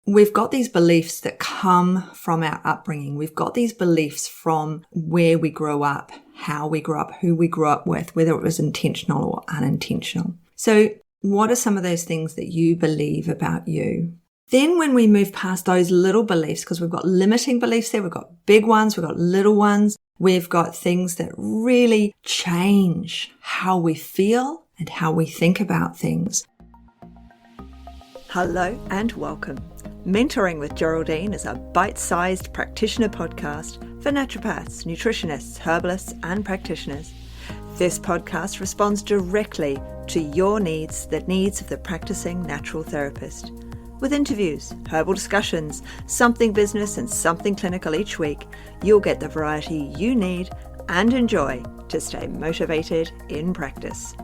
we've got these beliefs that come from our upbringing. We've got these beliefs from where we grew up, how we grew up, who we grew up with, whether it was intentional or unintentional. So what are some of those things that you believe about you? Then when we move past those little beliefs, because we've got limiting beliefs there, we've got big ones, we've got little ones, we've got things that really change how we feel and how we think about things. Hello and welcome. Mentoring with Geraldine is a bite-sized practitioner podcast for naturopaths, nutritionists, herbalists, and practitioners. This podcast responds directly to your needs, the needs of the practicing natural therapist. With interviews, herbal discussions, something business and something clinical each week, you'll get the variety you need and enjoy to stay motivated in practice.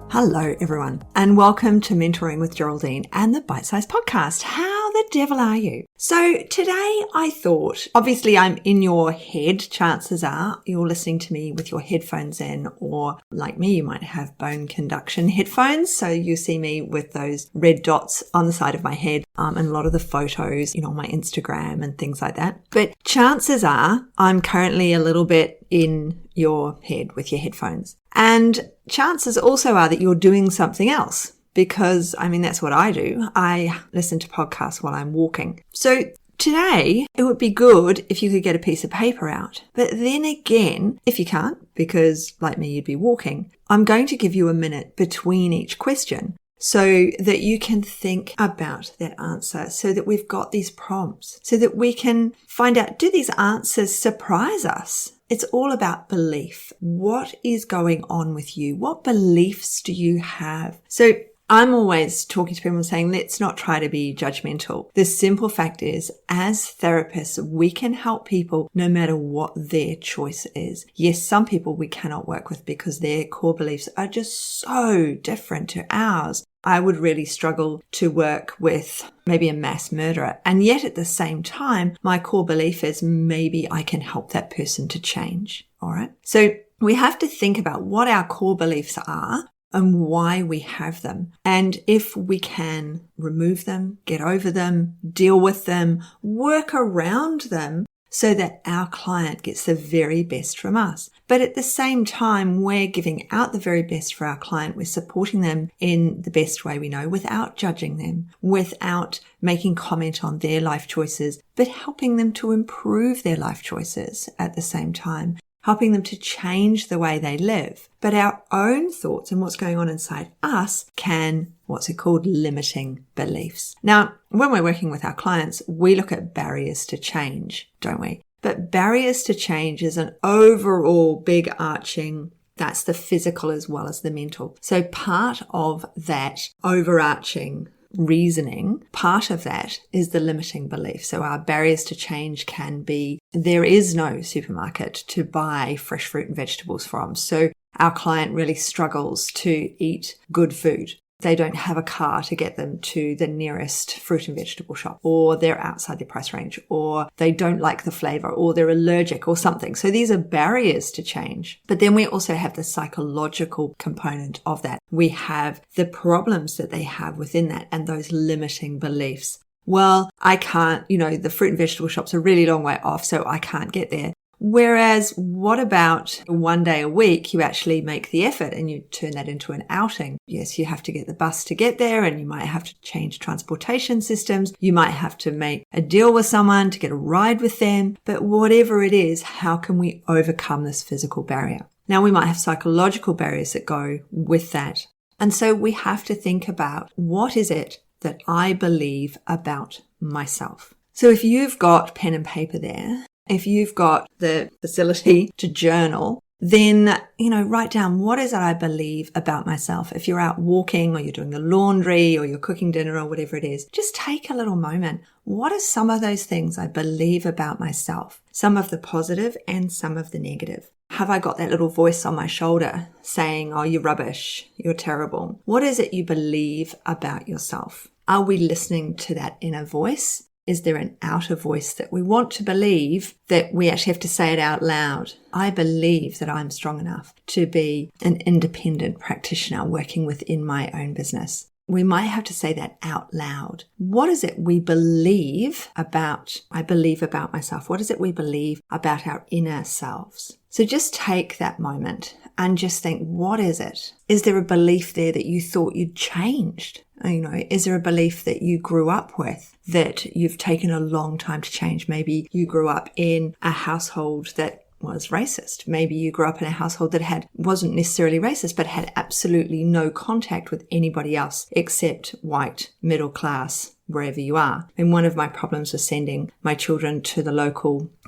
Hello everyone, and welcome to Mentoring with Geraldine and the Bite Size Podcast. How the devil are you? So today I thought, obviously I'm in your head, chances are you're listening to me with your headphones in, or like me, you might have bone conduction headphones. So you see me with those red dots on the side of my head, and a lot of the photos, on my Instagram and things like that. But chances are I'm currently a little bit in your head with your headphones. And chances also are that you're doing something else, because that's what I do. I listen to podcasts while I'm walking. So today it would be good if you could get a piece of paper out. But then again, if you can't, because like me, you'd be walking, I'm going to give you a minute between each question so that you can think about that answer, so that we've got these prompts, so that we can find out, do these answers surprise us? It's all about belief. What is going on with you? What beliefs do you have? So I'm always talking to people and saying, let's not try to be judgmental. The simple fact is, as therapists, we can help people no matter what their choice is. Yes, some people we cannot work with because their core beliefs are just so different to ours. I would really struggle to work with maybe a mass murderer. And yet at the same time, my core belief is maybe I can help that person to change. All right. So we have to think about what our core beliefs are and why we have them. And if we can remove them, get over them, deal with them, work around them, so that our client gets the very best from us. But at the same time, we're giving out the very best for our client. We're supporting them in the best way we know, without judging them, without making comment on their life choices, but helping them to improve their life choices at the same time, helping them to change the way they live. But our own thoughts and what's going on inside us can, limiting beliefs. Now, when we're working with our clients, we look at barriers to change, don't we? But barriers to change is an overall big arching, that's the physical as well as the mental. So part of that overarching reasoning, part of that is the limiting belief. So our barriers to change can be, there is no supermarket to buy fresh fruit and vegetables from. So our client really struggles to eat good food. They don't have a car to get them to the nearest fruit and vegetable shop, or they're outside their price range, or they don't like the flavor, or they're allergic or something. So these are barriers to change. But then we also have the psychological component of that. We have the problems that they have within that and those limiting beliefs. Well, I can't, the fruit and vegetable shops are a really long way off, so I can't get there. Whereas what about one day a week you actually make the effort and you turn that into an outing? Yes, you have to get the bus to get there, and you might have to change transportation systems. You might have to make a deal with someone to get a ride with them. But whatever it is, how can we overcome this physical barrier? Now, we might have psychological barriers that go with that. And so we have to think about, what is it that I believe about myself? So if you've got pen and paper there, if you've got the facility to journal, then, write down, what is it I believe about myself? If you're out walking, or you're doing the laundry, or you're cooking dinner, or whatever it is, just take a little moment. What are some of those things I believe about myself? Some of the positive and some of the negative. Have I got that little voice on my shoulder saying, oh, you're rubbish, you're terrible? What is it you believe about yourself? Are we listening to that inner voice? Is there an outer voice that we want to believe that we actually have to say it out loud? I believe that I'm strong enough to be an independent practitioner working within my own business. we might have to say that out loud. What is it we believe about, I believe about myself? What is it we believe about our inner selves? So just take that moment and just think, what is it? Is there a belief there that you thought you'd changed? Is there a belief that you grew up with that you've taken a long time to change? Maybe you grew up in a household that was racist. Maybe you grew up in a household that wasn't necessarily racist, but had absolutely no contact with anybody else except white, middle class, wherever you are. And one of my problems was sending my children to we've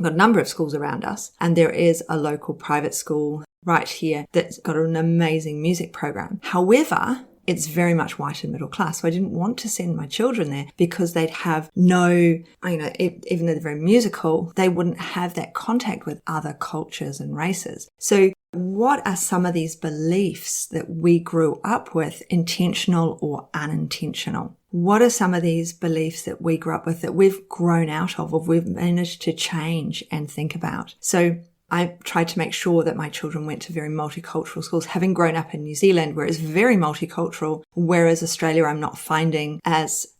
got a number of schools around us, and there is a local private school right here that's got an amazing music program. However, it's very much white and middle class. So I didn't want to send my children there because they'd have even though they're very musical, they wouldn't have that contact with other cultures and races. So what are some of these beliefs that we grew up with, intentional or unintentional? What are some of these beliefs that we grew up with that we've grown out of, or we've managed to change and think about? So I tried to make sure that my children went to very multicultural schools, having grown up in New Zealand where it's very multicultural, whereas Australia I'm not finding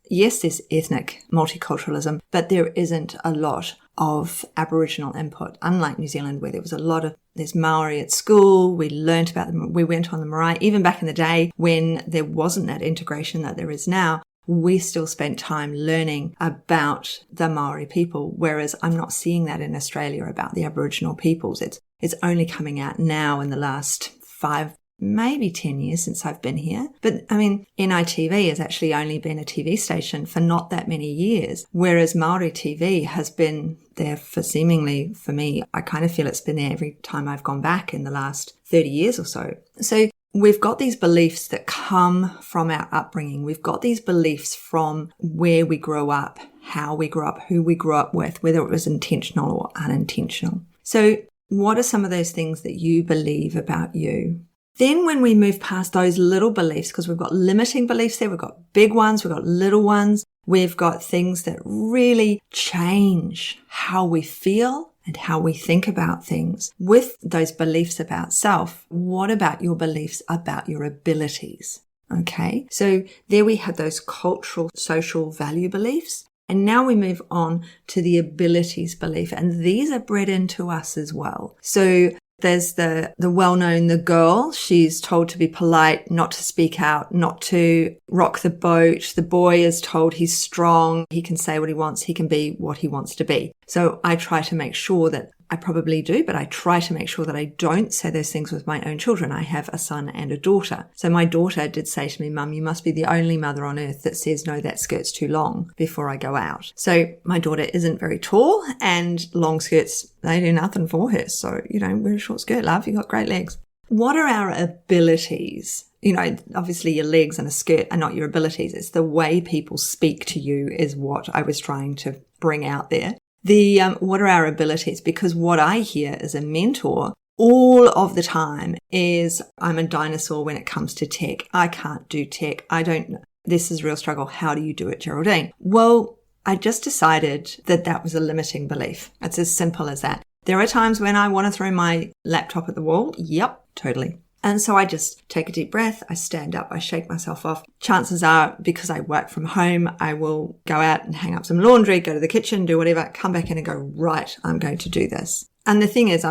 yes, there's ethnic multiculturalism, but there isn't a lot of Aboriginal input, unlike New Zealand where there was there's Maori at school, we learnt about them, we went on the marae. Even back in the day when there wasn't that integration that there is now, we still spent time learning about the Maori people, whereas I'm not seeing that in Australia about the Aboriginal peoples. It's only coming out now in the last 5, maybe 10 years since I've been here. But NITV has actually only been a TV station for not that many years, whereas Maori TV has been there for me, I kind of feel it's been there every time I've gone back in the last 30 years or so. So we've got these beliefs that come from our upbringing. We've got these beliefs from where we grew up, how we grew up, who we grew up with, whether it was intentional or unintentional. So what are some of those things that you believe about you? Then when we move past those little beliefs, because we've got limiting beliefs there, we've got big ones, we've got little ones, we've got things that really change how we feel and how we think about things. With those beliefs about self, what about your beliefs about your abilities? Okay, so there we had those cultural, social value beliefs. And now we move on to the abilities belief. And these are bred into us as well. So there's the well-known, the girl, she's told to be polite, not to speak out, not to rock the boat. The boy is told he's strong, he can say what he wants, he can be what he wants to be. So I try to make sure that, I probably do, but I try to make sure that I don't say those things with my own children. I have a son and a daughter. So my daughter did say to me, Mum, you must be the only mother on earth that says, no, that skirt's too long before I go out. So my daughter isn't very tall, and long skirts, they do nothing for her. So, wear a short skirt, love. You've got great legs. What are our abilities? Obviously your legs and a skirt are not your abilities. It's the way people speak to you is what I was trying to bring out there. What are our abilities? Because what I hear as a mentor all of the time is, I'm a dinosaur when it comes to tech. I can't do tech. I don't know. This is a real struggle. How do you do it, Geraldine? Well, I just decided that was a limiting belief. It's as simple as that. There are times when I want to throw my laptop at the wall. Yep, totally. And so I just take a deep breath, I stand up, I shake myself off. Chances are, because I work from home, I will go out and hang up some laundry, go to the kitchen, do whatever, come back in and go, right, I'm going to do this. And the thing is,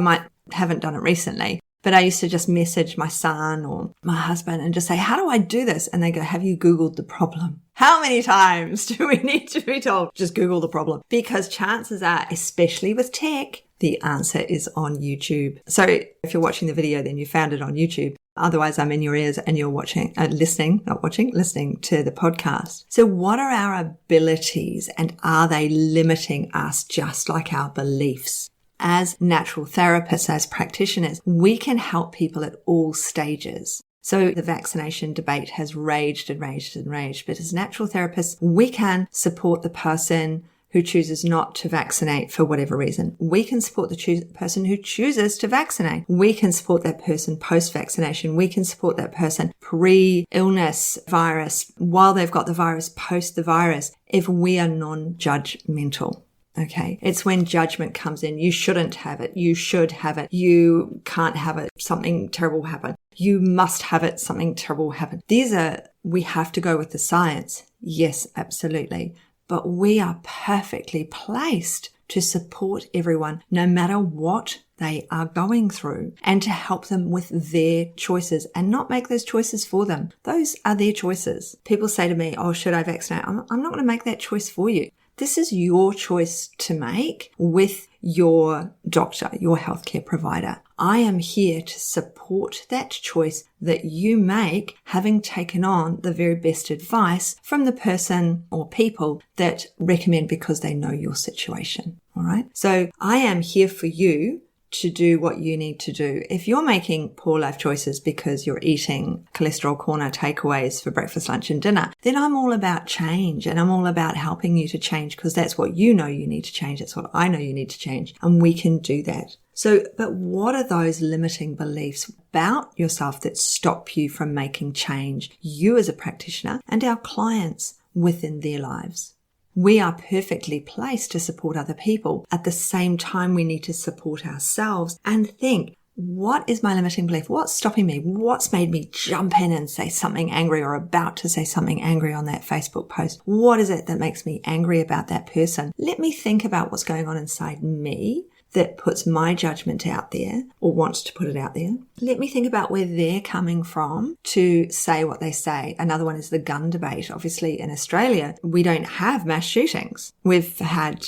haven't done it recently, but I used to just message my son or my husband and just say, how do I do this? And they go, have you Googled the problem? How many times do we need to be told, just Google the problem? Because chances are, especially with tech, the answer is on YouTube. So if you're watching the video, then you found it on YouTube. Otherwise, I'm in your ears and you're listening to the podcast. So what are our abilities, and are they limiting us just like our beliefs? As natural therapists, as practitioners, we can help people at all stages. So the vaccination debate has raged and raged and raged. But as natural therapists, we can support the person who chooses not to vaccinate for whatever reason. We can support the person who chooses to vaccinate. We can support that person post-vaccination. We can support that person pre-illness virus, while they've got the virus, post the virus, if we are non-judgmental. Okay. It's when judgment comes in. You shouldn't have it. You should have it. You can't have it. Something terrible will happen. You must have it. Something terrible will happen. These are we have to go with the science. Yes, absolutely. But we are perfectly placed to support everyone, no matter what they are going through, and to help them with their choices and not make those choices for them. Those are their choices. People say to me, oh, should I vaccinate? I'm not going to make that choice for you. This is your choice to make with your doctor, your healthcare provider. I am here to support that choice that you make, having taken on the very best advice from the person or people that recommend because they know your situation. All right. So I am here for you to do what you need to do. If you're making poor life choices because you're eating cholesterol corner takeaways for breakfast, lunch and dinner, then I'm all about change, and I'm all about helping you to change, because that's what you know you need to change. That's what I know you need to change, and we can do that. So, but what are those limiting beliefs about yourself that stop you from making change, you as a practitioner and our clients within their lives? We are perfectly placed to support other people. At the same time, we need to support ourselves and think, what is my limiting belief? What's stopping me? What's made me jump in and say something angry, or about to say something angry on that Facebook post? What is it that makes me angry about that person? Let me think about what's going on inside me that puts my judgment out there, or wants to put it out there. Let me think about where they're coming from to say what they say. Another one is the gun debate. Obviously, in Australia, we don't have mass shootings. We've had,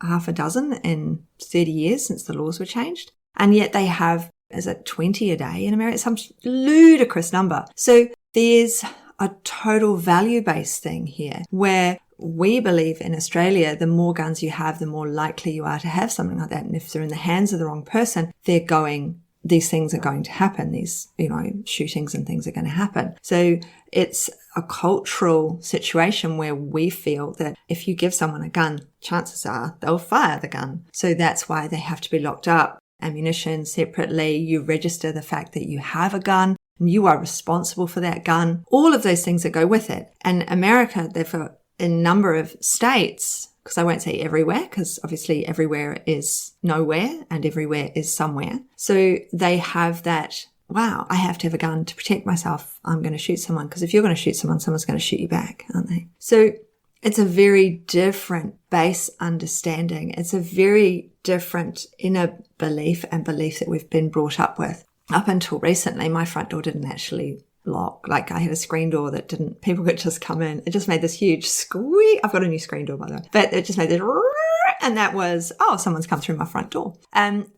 half a dozen in 30 years since the laws were changed. And yet they have, 20 a day in America? Some ludicrous number. So there's a total value-based thing here where we believe in Australia, the more guns you have, the more likely you are to have something like that. And if they're in the hands of the wrong person, these things are going to happen. These, shootings and things are going to happen. So it's a cultural situation where we feel that if you give someone a gun, chances are they'll fire the gun. So that's why they have to be locked up. Ammunition separately, you register the fact that you have a gun and you are responsible for that gun. All of those things that go with it. And America, they've got a number of states, because I won't say everywhere, because obviously everywhere is nowhere and everywhere is somewhere. So they have that, wow, I have to have a gun to protect myself. I'm going to shoot someone, because if you're going to shoot someone, someone's going to shoot you back, aren't they? So it's a very different base understanding. It's a very different inner belief and belief that we've been brought up with. Up until recently, my front door didn't actually lock. Like, I had a screen door that people could just come in. It just made this huge squeak. I've got a new screen door, by the way, but it just made this, and that was, someone's come through my front door.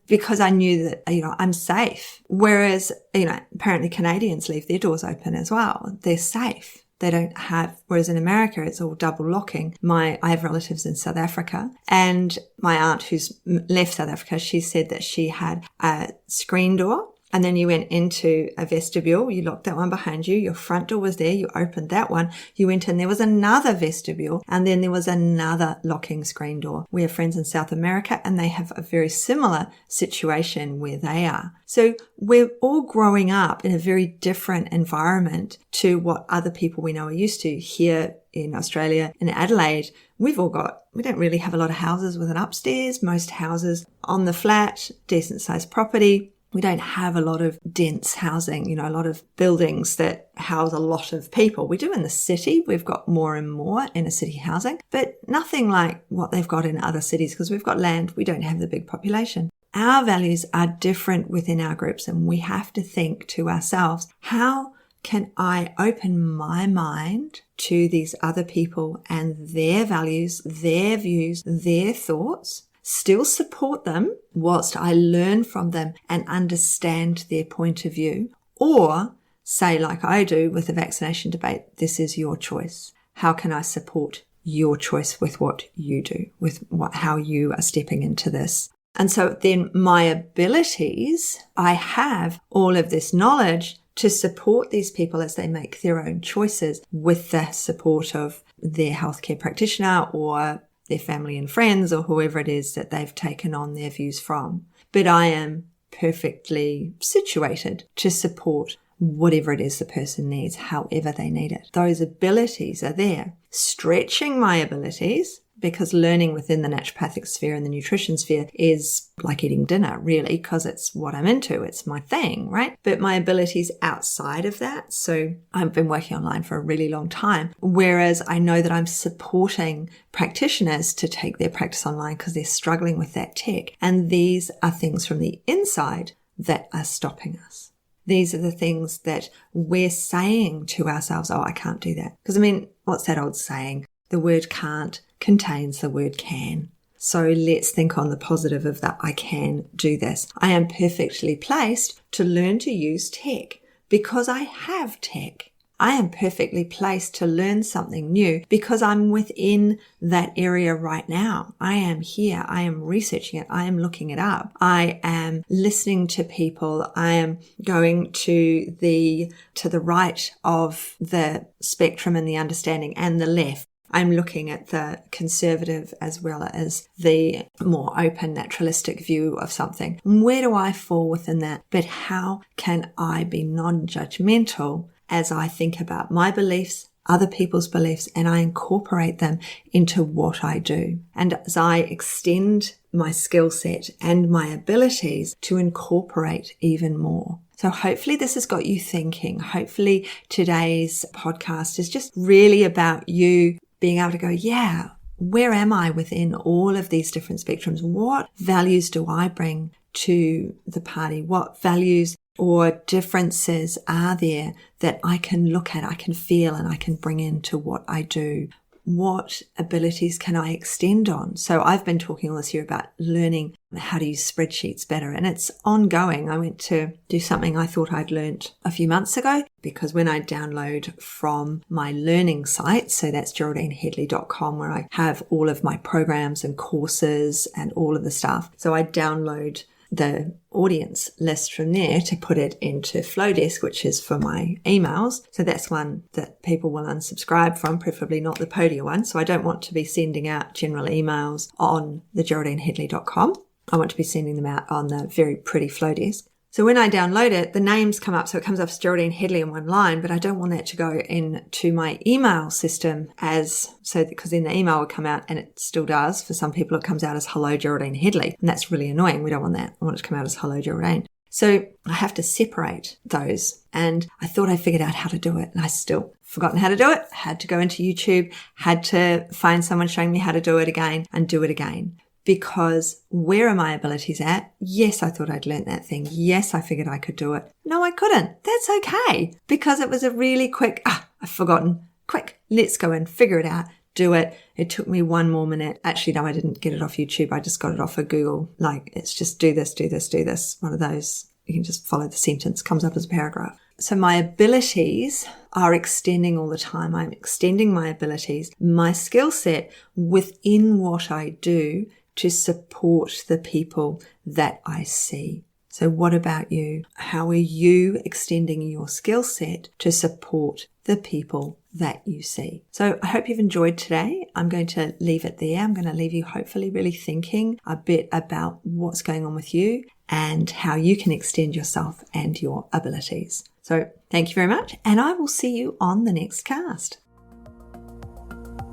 Because I knew that, I'm safe. Whereas, apparently Canadians leave their doors open as well. They're safe. They don't have, whereas in America, it's all double locking. I have relatives in South Africa, and my aunt who's left South Africa, she said that she had a screen door, and then you went into a vestibule, you locked that one behind you, your front door was there, you opened that one, you went in, there was another vestibule, and then there was another locking screen door. We have friends in South America, and they have a very similar situation where they are. So we're all growing up in a very different environment to what other people we know are used to. Here in Australia, in Adelaide, we don't really have a lot of houses with an upstairs. Most houses on the flat, decent sized property. We don't have a lot of dense housing, a lot of buildings that house a lot of people. We do in the city. We've got more and more inner city housing, but nothing like what they've got in other cities, because we've got land. We don't have the big population. Our values are different within our groups, and we have to think to ourselves, how can I open my mind to these other people and their values, their views, their thoughts, still support them whilst I learn from them and understand their point of view, or say, like I do with the vaccination debate, this is your choice. How can I support your choice with what you do, with how you are stepping into this? And so then my abilities, I have all of this knowledge to support these people as they make their own choices with the support of their healthcare practitioner or their family and friends, or whoever it is that they've taken on their views from. But I am perfectly situated to support whatever it is the person needs, however they need it. Those abilities are there. Stretching my abilities because learning within the naturopathic sphere and the nutrition sphere is like eating dinner, really, because it's what I'm into. It's my thing, right? But my abilities outside of that. So I've been working online for a really long time, whereas I know that I'm supporting practitioners to take their practice online because they're struggling with that tech. And these are things from the inside that are stopping us. These are the things that we're saying to ourselves, oh, I can't do that. Because what's that old saying? The word can't contains the word can. So let's think on the positive of that. I can do this. I am perfectly placed to learn to use tech because I have tech. I am perfectly placed to learn something new because I'm within that area right now. I am here. I am researching it. I am looking it up. I am listening to people. I am going to the right of the spectrum and the understanding and the left. I'm looking at the conservative as well as the more open naturalistic view of something. Where do I fall within that? But how can I be non-judgmental as I think about my beliefs, other people's beliefs, and I incorporate them into what I do? And as I extend my skill set and my abilities to incorporate even more. So hopefully this has got you thinking. Hopefully today's podcast is just really about you being able to go, yeah, where am I within all of these different spectrums? What values do I bring to the party? What values or differences are there that I can look at, I can feel, and I can bring into what I do? What abilities can I extend on? So I've been talking all this year about learning how to use spreadsheets better, and it's ongoing. I went to do something I thought I'd learnt a few months ago, because when I download from my learning site, so that's geraldineheadley.com, where I have all of my programs and courses and all of the stuff. So I download the audience list from there to put it into Flowdesk, which is for my emails. So that's one that people will unsubscribe from, preferably not the Podia one. So I don't want to be sending out general emails on the geraldineheadley.com. I want to be sending them out on the very pretty Flowdesk. So when I download it, the names come up. So it comes up as Geraldine Headley in one line, but I don't want that to go into my email system because then the email will come out, and it still does. For some people, it comes out as Hello Geraldine Headley. And that's really annoying. We don't want that. I want it to come out as Hello Geraldine. So I have to separate those. And I thought I figured out how to do it, and I still forgotten how to do it. Had to go into YouTube, had to find someone showing me how to do it again and do it again. Because where are my abilities at? Yes, I thought I'd learnt that thing. Yes, I figured I could do it. No, I couldn't. That's okay. Because it was a really quick, I've forgotten. Quick, let's go and figure it out. Do it. It took me 1 more minute. Actually, no, I didn't get it off YouTube. I just got it off of Google. It's just do this, do this, do this. One of those. You can just follow the sentence. Comes up as a paragraph. So my abilities are extending all the time. I'm extending my abilities, my skill set within what I do to support the people that I see. So what about you? How are you extending your skill set to support the people that you see? So I hope you've enjoyed today. I'm going to leave it there. I'm going to leave you hopefully really thinking a bit about what's going on with you and how you can extend yourself and your abilities. So thank you very much, and I will see you on the next cast.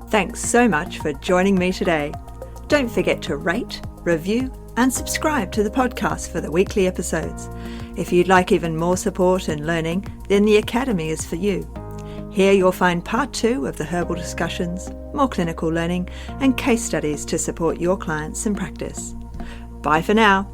Thanks so much for joining me today. Don't forget to rate, review, and subscribe to the podcast for the weekly episodes. If you'd like even more support and learning, then the Academy is for you. Here you'll find part 2 of the herbal discussions, more clinical learning, and case studies to support your clients in practice. Bye for now.